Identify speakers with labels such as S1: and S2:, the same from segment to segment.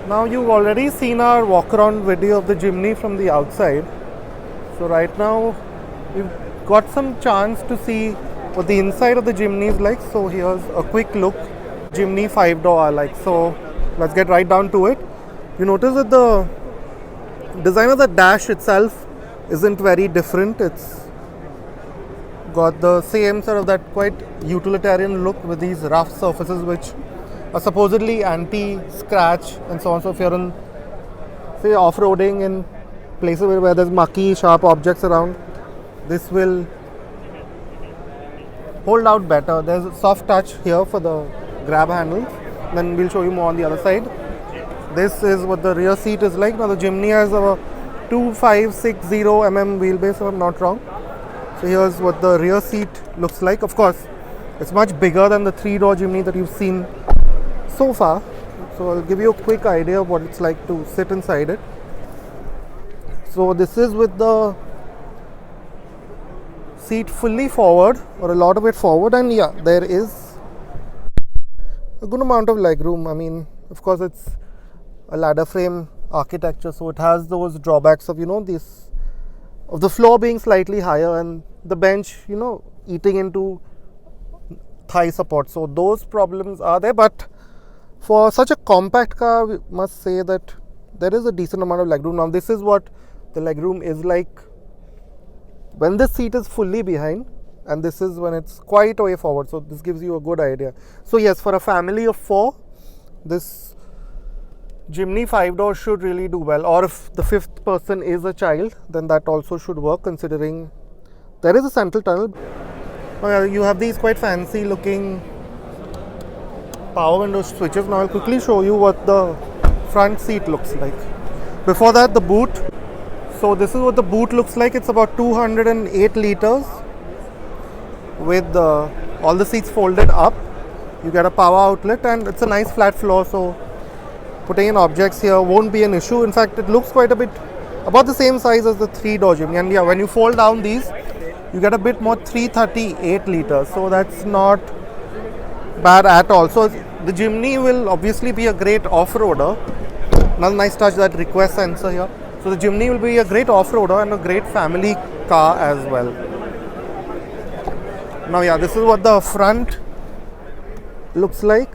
S1: Now you've already seen our walk around video of the Jimny from the outside. So right now we've got some chance to see what the inside of the Jimny is like. So here's a quick look. Jimny 5-door like. So let's get right down to it. You notice that the design of the dash itself isn't very different. It's got the same sort of that quite utilitarian look with these rough surfaces which are supposedly anti-scratch and so on. So if you're in, say, off-roading in places where there's mucky, sharp objects around, this will hold out better. There's a soft touch here for the grab handles. Then we'll show you more on the other side. This is what the rear seat is like. Now the Jimny has a 2560 mm wheelbase, if I'm not wrong. So here's what the rear seat looks like. Of course, it's much bigger than the 3-door Jimny that you've seen so far. So I'll give you a quick idea of what it's like to sit inside it. So this is with the seat fully forward, or a lot of it forward, and yeah, there is a good amount of legroom. I mean, of course, it's a ladder frame architecture, so it has those drawbacks of, you know, this of the floor being slightly higher and the bench, you know, eating into thigh support. So those problems are there, but for such a compact car, we must say that there is a decent amount of legroom. Now this is what the legroom is like when this seat is fully behind, and this is when it's quite away forward. So this gives you a good idea. So yes, for a family of 4, this Jimny 5-door should really do well. Or if the 5th person is a child, then that also should work, considering there is a central tunnel. You have these quite fancy looking power window switches. Now I'll quickly show you what the front seat looks like. Before that, the boot. So this is what the boot looks like. It's about 208 liters with all the seats folded up. You get a power outlet, and it's a nice flat floor, so putting in objects here won't be an issue. In fact, it looks quite a bit about the same size as the 3-door Jimny. And yeah, when you fold down these, you get a bit more, 338 liters. So that's not bad at all. So the Jimny will obviously be a great off-roader. Another nice touch, that request sensor here. So the Jimny will be a great off-roader and a great family car as well. Now yeah, this is what the front looks like.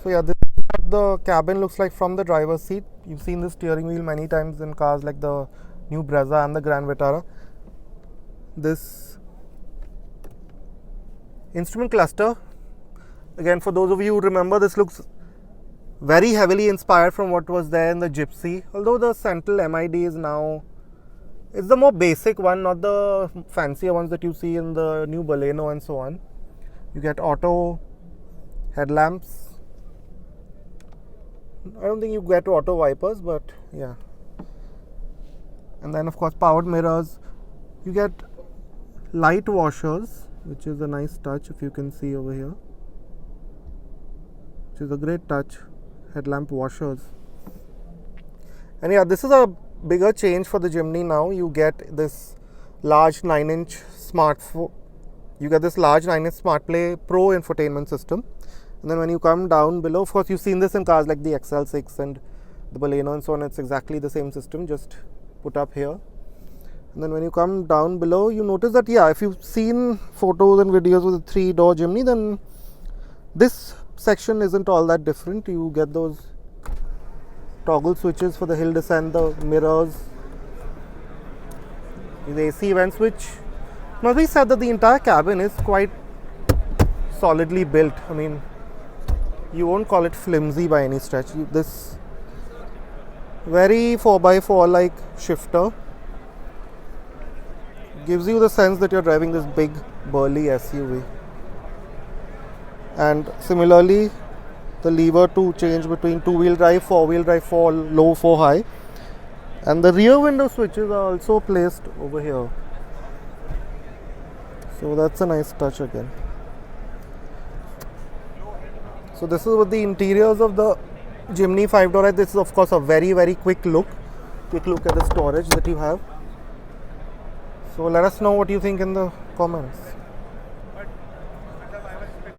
S1: So yeah, this is what the cabin looks like from the driver's seat. You've seen the steering wheel many times in cars like the new Brezza and the Grand Vitara. This instrument cluster, again, for those of you who remember, this looks very heavily inspired from what was there in the Gypsy, although the central MID is now, it's the more basic one, not the fancier ones that you see in the new Baleno and so on. You get auto headlamps. I don't think you get auto wipers, but yeah. And then of course powered mirrors. You get light washers, which is a nice touch, if you can see over here, which is a great touch. Headlamp washers. And yeah, this is a bigger change for the Jimny now. You get this large 9-inch SmartPlay Pro infotainment system. And then when you come down below, of course you've seen this in cars like the XL6 and the Baleno and so on. It's exactly the same system, just put up here. And then when you come down below, you notice that, yeah, if you've seen photos and videos with a 3-door Jimny, then this section isn't all that different. You get those toggle switches for the hill descent, the mirrors, the AC vent switch. Now we said that the entire cabin is quite solidly built. I mean, you won't call it flimsy by any stretch. This very 4x4 like shifter gives you the sense that you're driving this big burly SUV. And similarly, the lever to change between 2-wheel drive, 4-wheel drive, 4 low, 4 high. And the rear window switches are also placed over here. So that's a nice touch again. So this is what the interiors of the Jimny 5-door. This is of course a very quick look at the storage that you have. So let us know what you think in the comments.